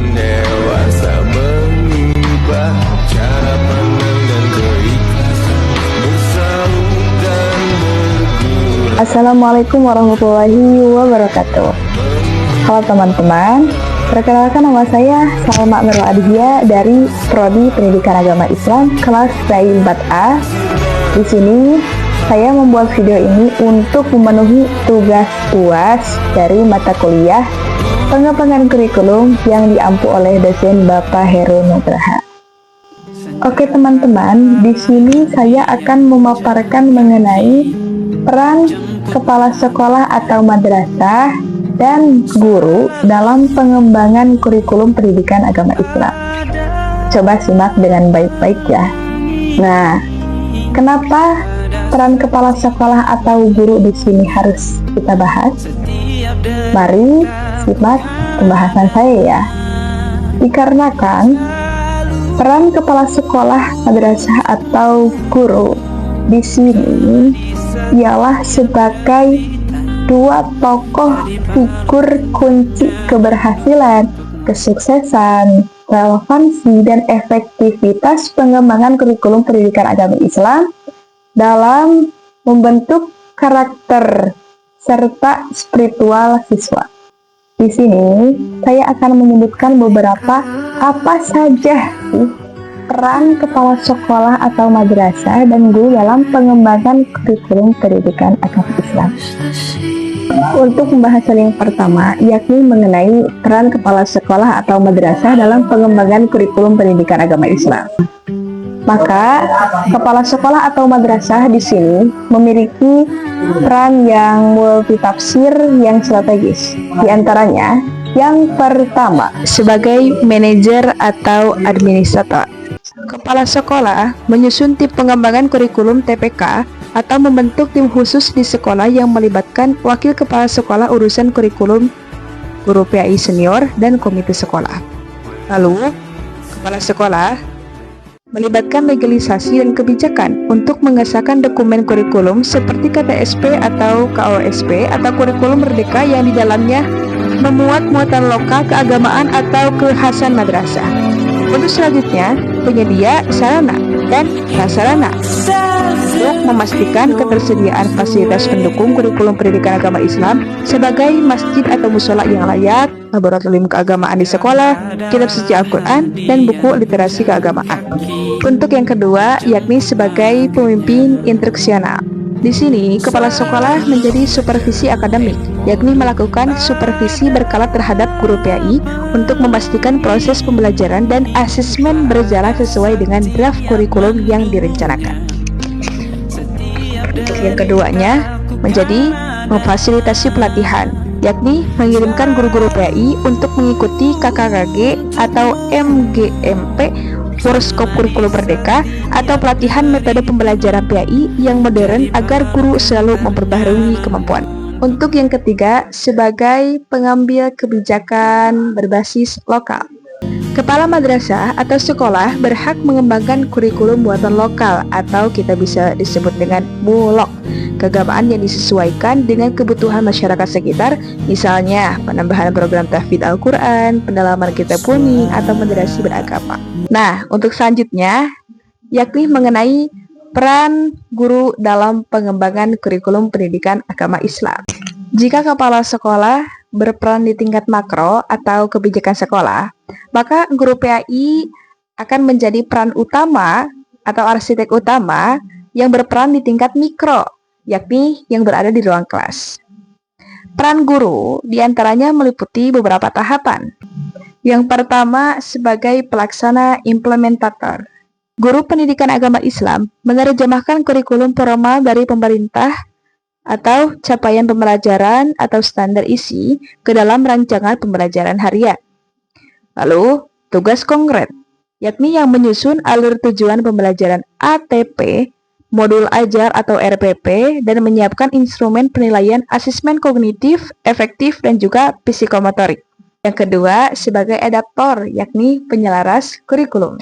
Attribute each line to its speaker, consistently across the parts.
Speaker 1: dewasa mengubah cara pandang dan keikhlasan bersama dan bergurau.
Speaker 2: Assalamualaikum warahmatullahi wabarakatuh. Halo teman-teman, perkenalkan nama saya Salma Merwa Adhia dari Prodi Pendidikan Agama Islam kelas PAI 4A. Di sini saya membuat video ini untuk memenuhi tugas UAS dari mata kuliah pengembangan kurikulum yang diampu oleh dosen Bapak Heru Nugraha. Oke teman-teman, di sini saya akan memaparkan mengenai peran kepala sekolah atau madrasah dan guru dalam pengembangan kurikulum pendidikan agama Islam. Coba simak dengan baik-baik ya. Nah, kenapa peran kepala sekolah atau guru di sini harus kita bahas? Mari simak pembahasan saya ya. Dikarenakan peran kepala sekolah, madrasah atau guru di sini ialah sebagai dua tokoh figur kunci keberhasilan, kesuksesan, relevansi, dan efektivitas pengembangan kurikulum pendidikan agama Islam dalam membentuk karakter serta spiritual siswa. Di sini saya akan menyebutkan beberapa apa saja peran kepala sekolah atau madrasah dan guru dalam pengembangan kurikulum pendidikan agama Islam. Untuk pembahasan yang pertama, yakni mengenai peran kepala sekolah atau madrasah dalam pengembangan kurikulum pendidikan agama Islam. Maka, kepala sekolah atau madrasah di sini memiliki peran yang multitafsir yang strategis. Di antaranya, yang pertama, sebagai manajer atau administrator. Kepala sekolah menyusun tim pengembangan kurikulum TPK atau membentuk tim khusus di sekolah yang melibatkan wakil kepala sekolah urusan kurikulum, guru PAI senior, dan komite sekolah. Lalu, kepala sekolah melibatkan legalisasi dan kebijakan untuk mengesahkan dokumen kurikulum seperti KTSP atau KOSP atau kurikulum merdeka yang di dalamnya memuat muatan lokal, keagamaan, atau kekhasan madrasah. Untuk selanjutnya, penyedia sarana dan prasarana untuk memastikan ketersediaan fasilitas pendukung kurikulum pendidikan agama Islam sebagai masjid atau musola yang layak, laboratorium keagamaan di sekolah, kitab suci Al-Quran, dan buku literasi keagamaan. Untuk yang kedua, yakni sebagai pemimpin instruksional. Di sini, kepala sekolah menjadi supervisi akademik, yakni melakukan supervisi berkala terhadap guru PAI untuk memastikan proses pembelajaran dan asesmen berjalan sesuai dengan draft kurikulum yang direncanakan. Untuk yang keduanya, menjadi memfasilitasi pelatihan, yakni mengirimkan guru-guru PAI untuk mengikuti KKKG atau MGMP workshop kurikulum merdeka atau pelatihan metode pembelajaran PAI yang modern agar guru selalu memperbaharui kemampuan. Untuk yang ketiga, sebagai pengambil kebijakan berbasis lokal. Kepala madrasah atau sekolah berhak mengembangkan kurikulum buatan lokal atau kita bisa disebut dengan bulog, keagamaan yang disesuaikan dengan kebutuhan masyarakat sekitar, misalnya penambahan program tahfidz Al-Quran, pendalaman kitab kuning, atau moderasi beragama. Nah, untuk selanjutnya, yakni mengenai peran guru dalam pengembangan kurikulum pendidikan agama Islam. Jika kepala sekolah berperan di tingkat makro atau kebijakan sekolah, maka guru PAI akan menjadi peran utama atau arsitek utama yang berperan di tingkat mikro, yakni yang berada di ruang kelas. Peran guru diantaranya meliputi beberapa tahapan. Yang pertama, sebagai pelaksana implementator. Guru pendidikan agama Islam menerjemahkan kurikulum formal dari pemerintah atau capaian pembelajaran atau standar isi ke dalam rancangan pembelajaran harian. Lalu, tugas konkret, yakni yang menyusun alur tujuan pembelajaran ATP, modul ajar atau RPP, dan menyiapkan instrumen penilaian asesmen kognitif, efektif, dan juga psikomotorik. Yang kedua, sebagai adaptor, yakni penyelaras kurikulum.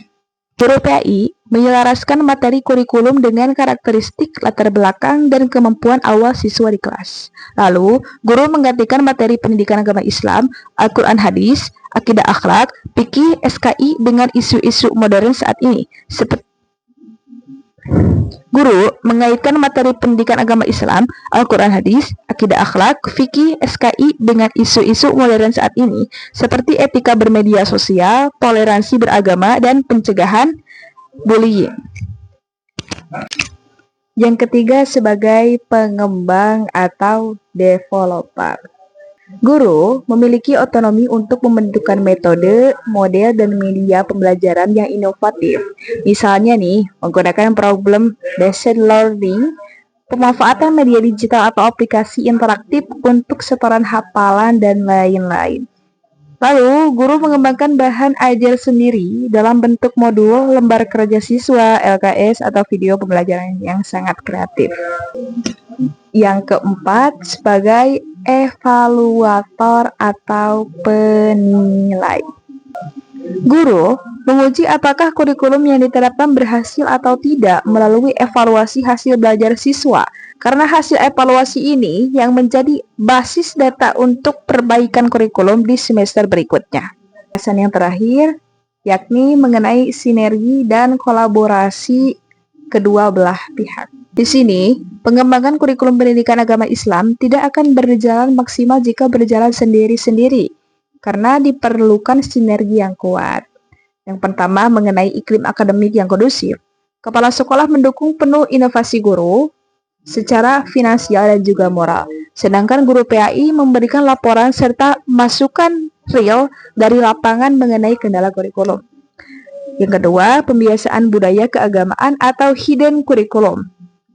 Speaker 2: Guru PAI menyelaraskan materi kurikulum dengan karakteristik latar belakang dan kemampuan awal siswa di kelas. Lalu, guru menggantikan materi pendidikan agama Islam, Al-Quran hadis, akidah akhlak, fikih, SKI dengan isu-isu modern saat ini. Guru mengaitkan materi pendidikan agama Islam, Al-Quran Hadis, akidah akhlak, fikih, SKI dengan isu-isu modern saat ini seperti etika bermedia sosial, toleransi beragama, dan pencegahan bullying. Yang ketiga, sebagai pengembang atau developer. Guru memiliki otonomi untuk membentukkan metode, model, dan media pembelajaran yang inovatif. Misalnya nih, menggunakan problem-based learning, pemanfaatan media digital atau aplikasi interaktif untuk setoran hafalan, dan lain-lain. Lalu, guru mengembangkan bahan ajar sendiri dalam bentuk modul, lembar kerja siswa, LKS, atau video pembelajaran yang sangat kreatif. Yang keempat, sebagai evaluator atau penilai. Guru menguji apakah kurikulum yang diterapkan berhasil atau tidak melalui evaluasi hasil belajar siswa, karena hasil evaluasi ini yang menjadi basis data untuk perbaikan kurikulum di semester berikutnya. Pembahasan yang terakhir yakni mengenai sinergi dan kolaborasi kedua belah pihak. Di sini, pengembangan kurikulum pendidikan agama Islam tidak akan berjalan maksimal jika berjalan sendiri-sendiri, karena diperlukan sinergi yang kuat. Yang pertama, mengenai iklim akademik yang kondusif. Kepala sekolah mendukung penuh inovasi guru secara finansial dan juga moral. Sedangkan guru PAI memberikan laporan serta masukan real dari lapangan mengenai kendala kurikulum. Yang kedua, pembiasaan budaya keagamaan atau hidden curriculum.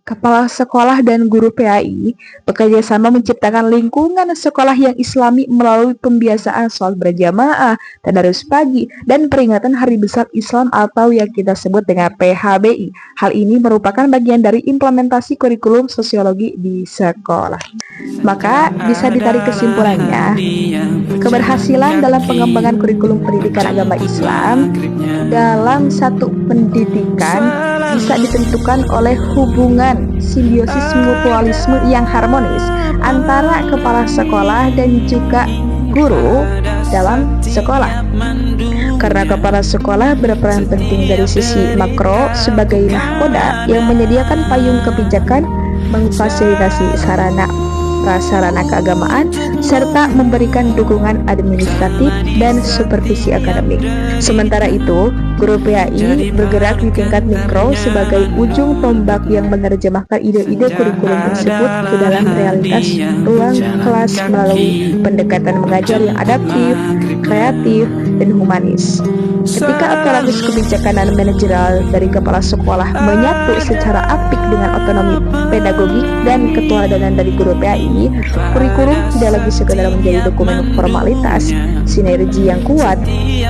Speaker 2: Kepala sekolah dan guru PAI bekerja sama menciptakan lingkungan sekolah yang islami melalui pembiasaan sholat berjamaah, tadarus pagi, dan peringatan Hari Besar Islam atau yang kita sebut dengan PHBI. Hal ini merupakan bagian dari implementasi kurikulum sosiologi di sekolah. Maka bisa ditarik kesimpulannya, keberhasilan dalam pengembangan kurikulum pendidikan agama Islam dalam satu pendidikan bisa ditentukan oleh hubungan simbiosis mutualisme yang harmonis antara kepala sekolah dan juga guru dalam sekolah. Karena kepala sekolah berperan penting dari sisi makro sebagai nahkoda yang menyediakan payung kebijakan, memfasilitasi sarana prasarana keagamaan, serta memberikan dukungan administratif dan supervisi akademik. Sementara itu, guru PAI bergerak di tingkat mikro sebagai ujung tombak yang menerjemahkan ide-ide kurikulum tersebut ke dalam realitas ruang kelas melalui pendekatan mengajar yang adaptif, kreatif, dan humanis. Ketika aparatus kebijakan dan manajerial dari kepala sekolah menyatu secara apik dengan otonomi pedagogik dan keteladanan dari guru PAI, kurikulum tidak lagi sekedar menjadi dokumen formalitas. Sinergi yang kuat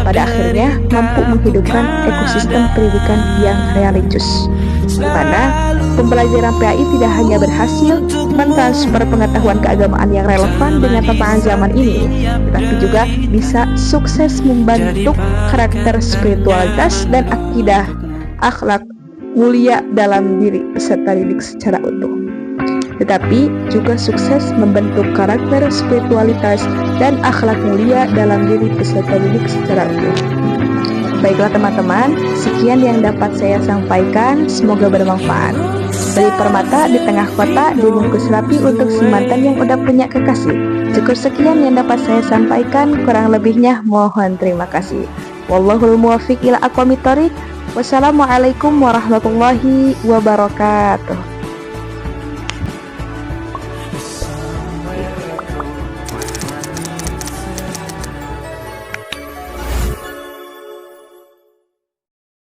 Speaker 2: pada akhirnya mampu menghidupkan ekosistem pendidikan yang realitus, di mana pembelajaran PAI tidak hanya berhasil mentransfer pengetahuan keagamaan yang relevan dengan tantangan zaman ini, tetapi juga bisa sukses membentuk karakter spiritualitas dan akidah akhlak mulia dalam diri peserta didik secara utuh. Tetapi juga sukses membentuk karakter spiritualitas dan akhlak mulia dalam diri peserta didik secara utuh. Baiklah teman-teman, sekian yang dapat saya sampaikan, semoga bermanfaat. Beli permata di tengah kota dibungkus rapi untuk si mantan yang udah punya kekasih. Cukup sekian yang dapat saya sampaikan, kurang lebihnya mohon terima kasih. Wallahul muwaffiq ila aqwamit thoriq. Wassalamualaikum warahmatullahi wabarakatuh.